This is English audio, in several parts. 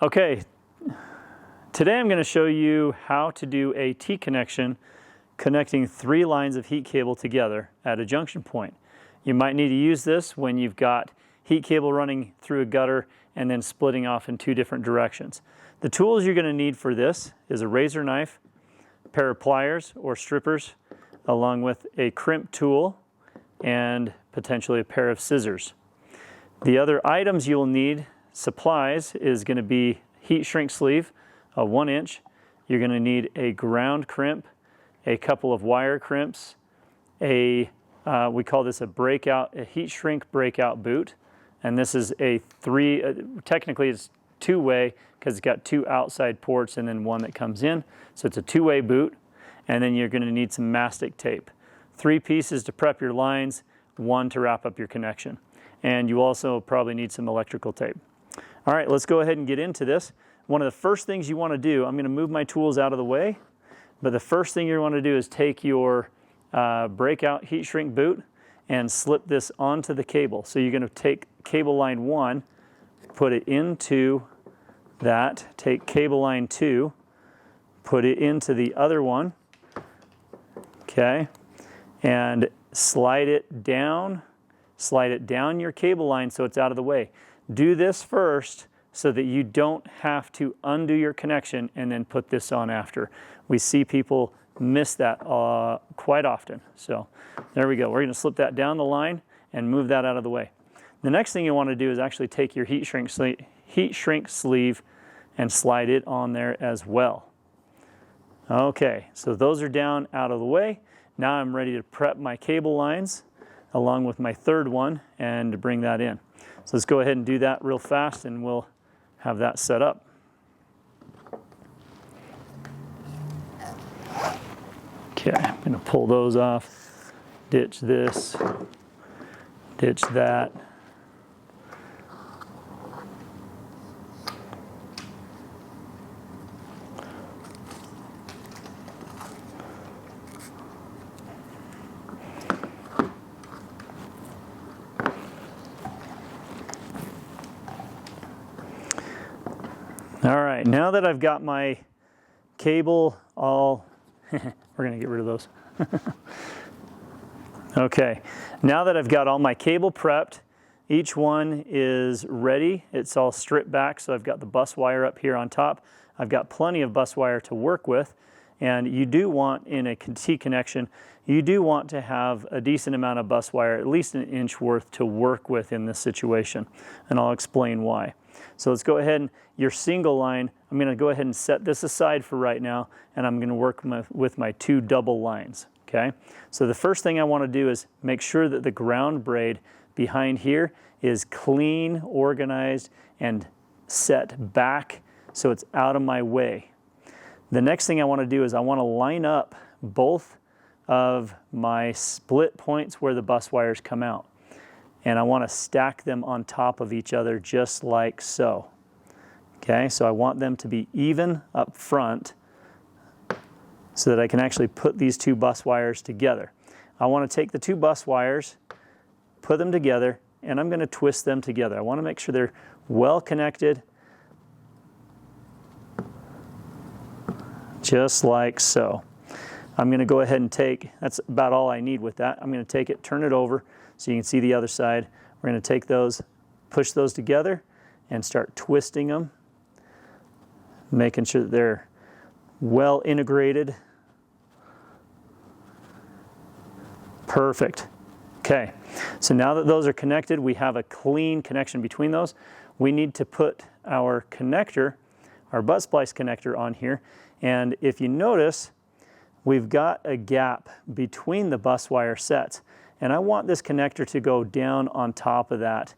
Okay, today I'm going to show you how to do a T-connection connecting 3 lines of heat cable together at a junction point. You might need to use this when you've got heat cable running through a gutter and then splitting off in 2 different directions. The tools you're going to need for this is a razor knife, a pair of pliers or strippers, along with a crimp tool and potentially a pair of scissors. The other items you'll need, supplies, is going to be heat shrink sleeve, a 1-inch. You're going to need a ground crimp, a couple of wire crimps, we call this a heat shrink breakout boot, and this is a technically it's 2-way because it's got 2 outside ports and then 1 that comes in, so it's a 2-way boot. And then you're going to need some mastic tape, 3 pieces to prep your lines, 1 to wrap up your connection, and you also probably need some electrical tape. All right, let's go ahead and get into this. One of the first things you want to do, I'm going to move my tools out of the way, but the first thing you want to do is take your breakout heat shrink boot and slip this onto the cable. So you're going to take cable line 1, put it into that, take cable line 2, put it into the other one, okay, and slide it down your cable line so it's out of the way. Do this first so that you don't have to undo your connection and then put this on after. We see people miss that quite often. So there we go. We're going to slip that down the line and move that out of the way. The next thing you want to do is actually take your heat shrink sleeve and slide it on there as well. Okay, so those are down out of the way. Now I'm ready to prep my cable lines along with my 3rd one and to bring that in. So let's go ahead and do that real fast and we'll have that set up. Okay, I'm going to pull those off, ditch this, ditch that. All right, now that I've got my cable all, we're going to get rid of those. Okay, now that I've got all my cable prepped, each one is ready. It's all stripped back, so I've got the bus wire up here on top. I've got plenty of bus wire to work with, and you do want, in a T connection, you do want to have a decent amount of bus wire, at least 1 inch worth, to work with in this situation, and I'll explain why. So let's go ahead and your single line, I'm going to go ahead and set this aside for right now, and I'm going to work with my 2 double lines, okay? So the first thing I want to do is make sure that the ground braid behind here is clean, organized, and set back so it's out of my way. The next thing I want to do is I want to line up both of my split points where the bus wires come out. And I want to stack them on top of each other just like so. Okay, so I want them to be even up front so that I can actually put these 2 bus wires together. I want to take the 2 bus wires, put them together, and I'm going to twist them together. I want to make sure they're well connected, just like so. I'm going to go ahead and that's about all I need with that. I'm going to take it, turn it over, so you can see the other side. We're going to take those, push those together, and start twisting them, making sure that they're well integrated. Perfect. Okay, so now that those are connected, we have a clean connection between those. We need to put our connector, our butt splice connector, on here, and if you notice, we've got a gap between the bus wire sets. And I want this connector to go down on top of that,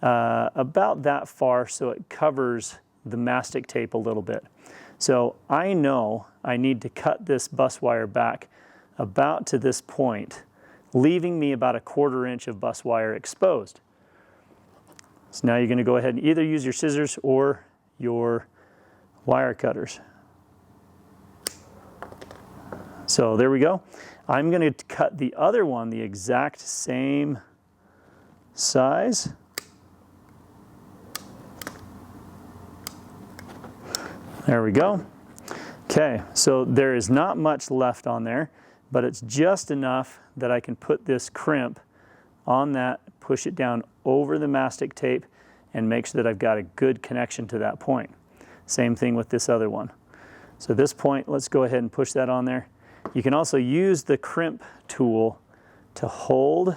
about that far, so it covers the mastic tape a little bit. So I know I need to cut this bus wire back about to this point, leaving me about 1/4 inch of bus wire exposed. So now you're going to go ahead and either use your scissors or your wire cutters. So there we go. I'm going to cut the other one the exact same size. There we go. Okay, so there is not much left on there, but it's just enough that I can put this crimp on that, push it down over the mastic tape, and make sure that I've got a good connection to that point. Same thing with this other one. So this point, let's go ahead and push that on there. You can also use the crimp tool to hold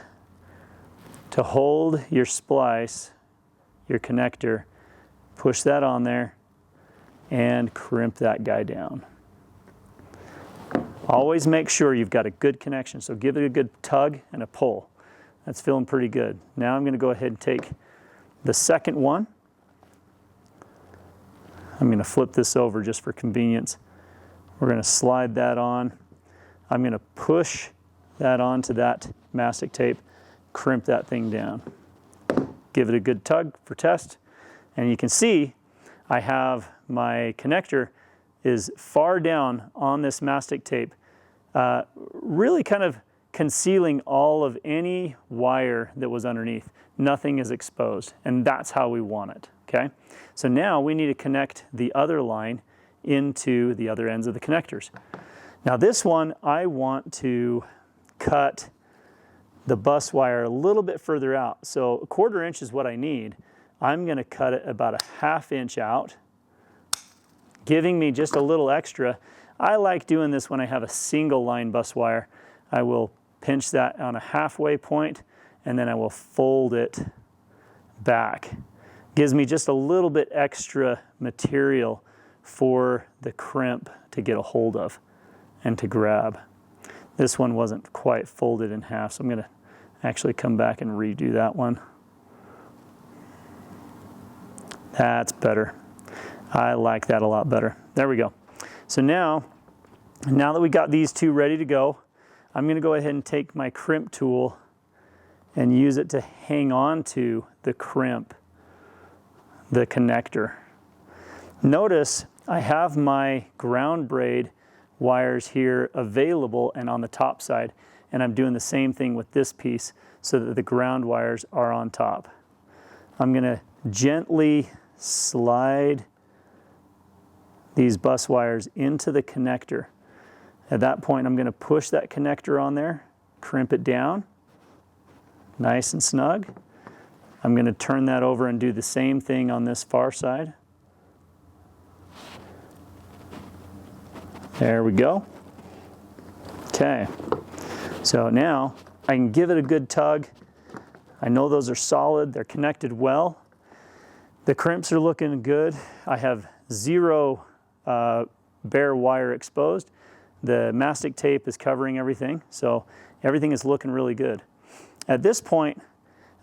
your splice, your connector, push that on there, and crimp that guy down. Always make sure you've got a good connection, so give it a good tug and a pull. That's feeling pretty good. Now I'm going to go ahead and take the second one. I'm going to flip this over just for convenience. We're going to slide that on. I'm going to push that onto that mastic tape, crimp that thing down. Give it a good tug for test. And you can see I have my connector is far down on this mastic tape, really kind of concealing all of any wire that was underneath. Nothing is exposed, and that's how we want it, okay? So now we need to connect the other line into the other ends of the connectors. Now this one, I want to cut the bus wire a little bit further out. So 1/4 inch is what I need. I'm gonna cut it about a 1/2 inch out, giving me just a little extra. I like doing this when I have a single line bus wire. I will pinch that on a halfway point, and then I will fold it back. Gives me just a little bit extra material for the crimp to get a hold of and to grab. This one wasn't quite folded in half, so I'm going to actually come back and redo that one. That's better. I like that a lot better. There we go. So now that we got these two ready to go, I'm going to go ahead and take my crimp tool and use it to hang on to the crimp, the connector. Notice I have my ground braid wires here available and on the top side, and I'm doing the same thing with this piece so that the ground wires are on top. I'm going to gently slide these bus wires into the connector. At that point, I'm going to push that connector on there, crimp it down, nice and snug. I'm going to turn that over and do the same thing on this far side. There we go. Okay, so now I can give it a good tug. I know those are solid, they're connected well. The crimps are looking good. I have zero bare wire exposed. The mastic tape is covering everything, so everything is looking really good. At this point,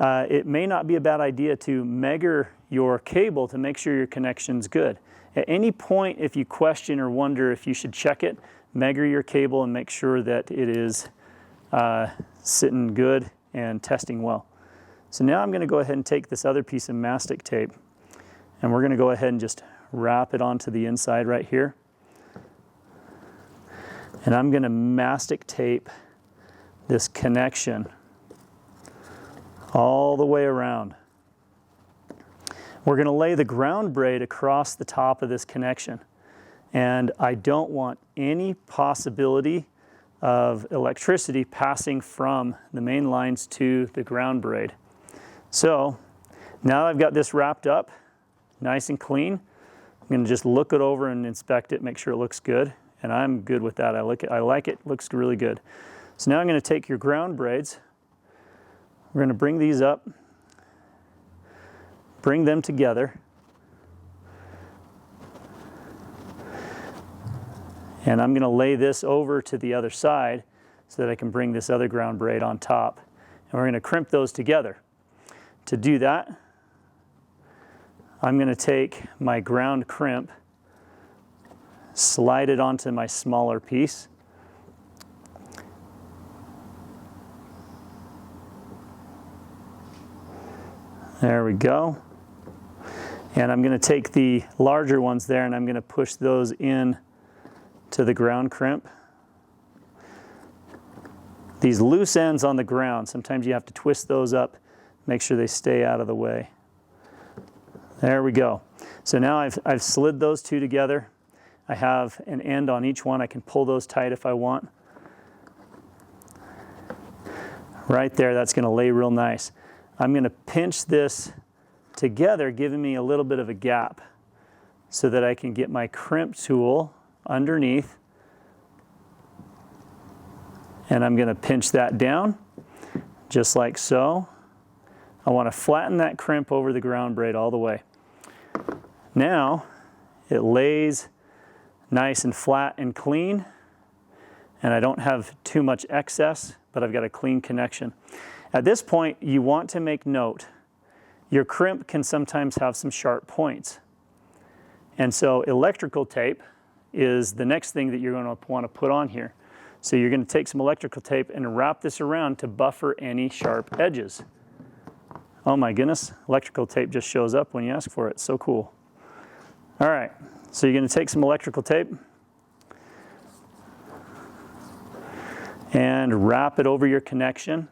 it may not be a bad idea to measure your cable to make sure your connection's good. At any point, if you question or wonder if you should check it, measure your cable and make sure that it is sitting good and testing well. So now I'm going to go ahead and take this other piece of mastic tape, and we're going to go ahead and just wrap it onto the inside right here. And I'm going to mastic tape this connection all the way around. We're going to lay the ground braid across the top of this connection, and I don't want any possibility of electricity passing from the main lines to the ground braid. So now I've got this wrapped up nice and clean. I'm going to just look it over and inspect it, make sure it looks good, and I'm good with that. I like it, looks really good. So now I'm going to take your ground braids. We're going to bring these up, bring them together, and I'm going to lay this over to the other side so that I can bring this other ground braid on top, and we're going to crimp those together. To do that, I'm going to take my ground crimp, slide it onto my smaller piece, there we go. And I'm going to take the larger ones there and I'm going to push those in to the ground crimp. These loose ends on the ground, sometimes you have to twist those up, make sure they stay out of the way. There we go. So now I've slid those two together. I have an end on each one. I can pull those tight if I want. Right there, that's going to lay real nice. I'm going to pinch this together, giving me a little bit of a gap so that I can get my crimp tool underneath, and I'm going to pinch that down just like so. I want to flatten that crimp over the ground braid all the way. Now it lays nice and flat and clean, and I don't have too much excess, but I've got a clean connection. At this point, you want to make note, your crimp can sometimes have some sharp points. And so electrical tape is the next thing that you're going to want to put on here. So you're going to take some electrical tape and wrap this around to buffer any sharp edges. Oh my goodness, electrical tape just shows up when you ask for it. So cool. All right, so you're going to take some electrical tape and wrap it over your connection.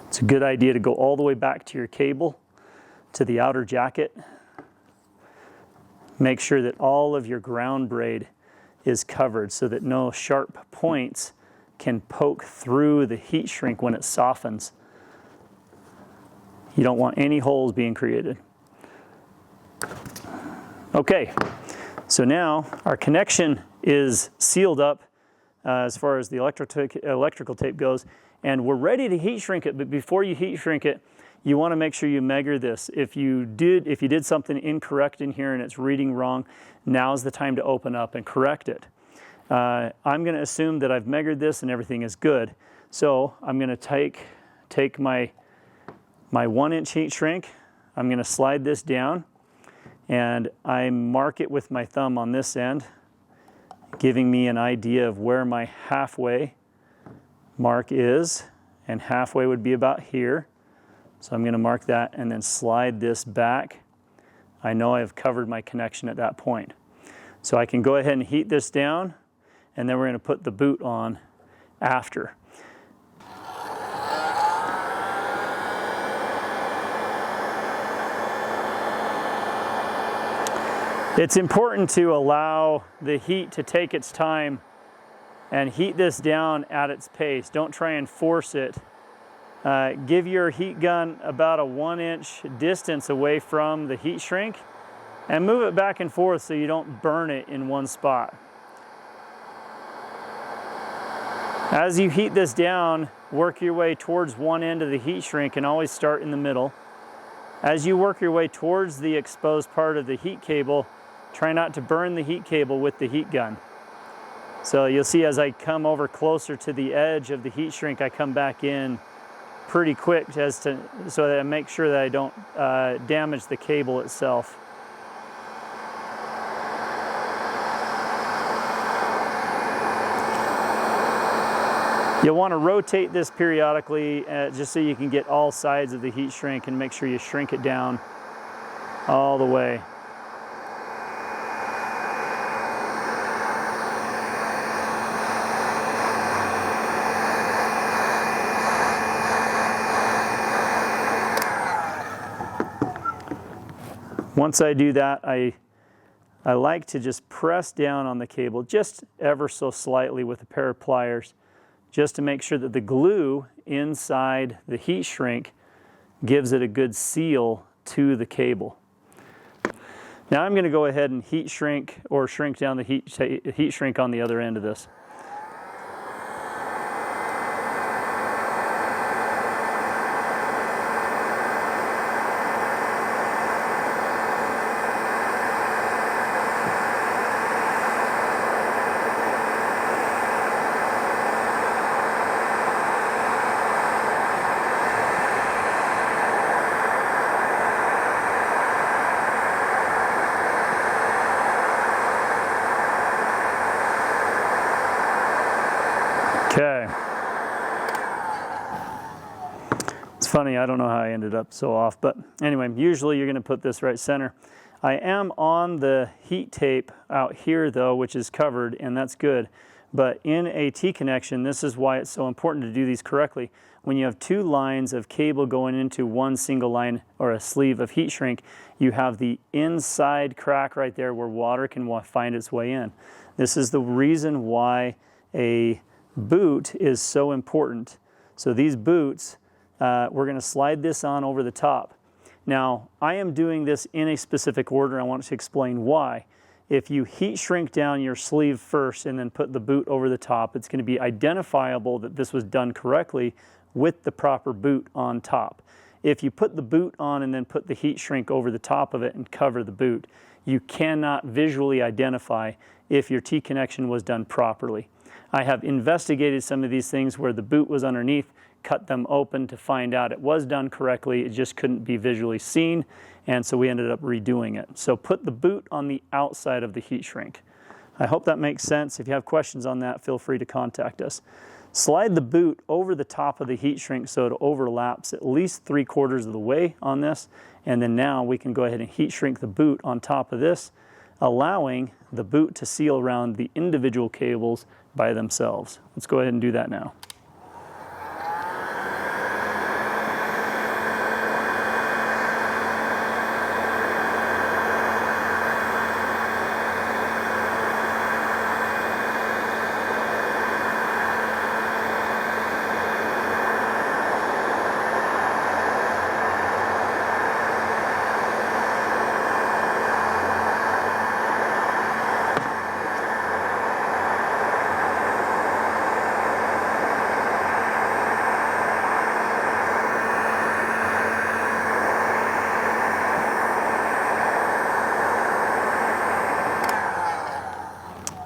It's a good idea to go all the way back to your cable, to the outer jacket. Make sure that all of your ground braid is covered so that no sharp points can poke through the heat shrink when it softens. You don't want any holes being created. Okay, so now our connection is sealed up as far as the electrical tape goes, and we're ready to heat shrink it. But before you heat shrink it, you want to make sure you measure this. If you did something incorrect in here and it's reading wrong, now's the time to open up and correct it. I'm going to assume that I've measured this and everything is good. So I'm going to take my 1-inch heat shrink. I'm going to slide this down, and I mark it with my thumb on this end, giving me an idea of where my halfway mark is, and halfway would be about here. So I'm going to mark that and then slide this back. I know I've covered my connection at that point. So I can go ahead and heat this down, and then we're going to put the boot on after. It's important to allow the heat to take its time and heat this down at its pace. Don't try and force it. Give your heat gun about a 1-inch distance away from the heat shrink and move it back and forth so you don't burn it in one spot. As you heat this down, work your way towards one end of the heat shrink and always start in the middle. As you work your way towards the exposed part of the heat cable, try not to burn the heat cable with the heat gun. So you'll see as I come over closer to the edge of the heat shrink, I come back in pretty quick so that I make sure that I don't damage the cable itself. You'll want to rotate this periodically just so you can get all sides of the heat shrink and make sure you shrink it down all the way. Once I do that, I like to just press down on the cable just ever so slightly with a pair of pliers, just to make sure that the glue inside the heat shrink gives it a good seal to the cable. Now I'm going to go ahead and heat shrink or shrink down the heat shrink on the other end of this. Okay. It's funny, I don't know how I ended up so off, but anyway, usually you're going to put this right center. I am on the heat tape out here though, which is covered, and that's good. But in a T-connection, this is why it's so important to do these correctly. When you have two lines of cable going into one single line or a sleeve of heat shrink, you have the inside crack right there where water can find its way in. This is the reason why a boot is so important. So these boots, we're going to slide this on over the top. Now, I am doing this in a specific order. I want to explain why. If you heat shrink down your sleeve first and then put the boot over the top, it's going to be identifiable that this was done correctly with the proper boot on top. If you put the boot on and then put the heat shrink over the top of it and cover the boot, you cannot visually identify if your T-connection was done properly. I have investigated some of these things where the boot was underneath, cut them open to find out it was done correctly, it just couldn't be visually seen, and so we ended up redoing it. So put the boot on the outside of the heat shrink. I hope that makes sense. If you have questions on that, feel free to contact us. Slide the boot over the top of the heat shrink so it overlaps at least 3/4 of the way on this, and then now we can go ahead and heat shrink the boot on top of this, allowing the boot to seal around the individual cables by themselves. Let's go ahead and do that now.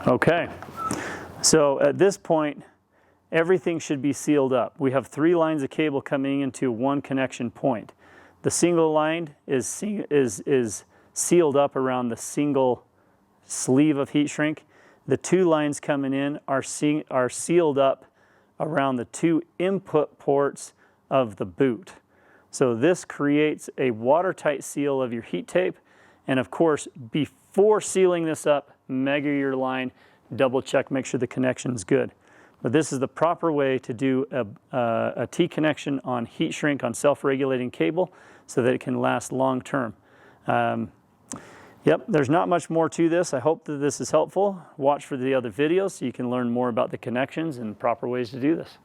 Okay, so at this point, everything should be sealed up. We have 3 lines of cable coming into one connection point. The single line is sealed up around the single sleeve of heat shrink. The 2 lines coming in are sealed up around the 2 input ports of the boot. So this creates a watertight seal of your heat tape. And of course, before sealing this up, measure your line, double check, make sure the connection is good. But this is the proper way to do a T-connection on heat shrink on self-regulating cable so that it can last long term. Yep, there's not much more to this. I hope that this is helpful. Watch for the other videos so you can learn more about the connections and proper ways to do this.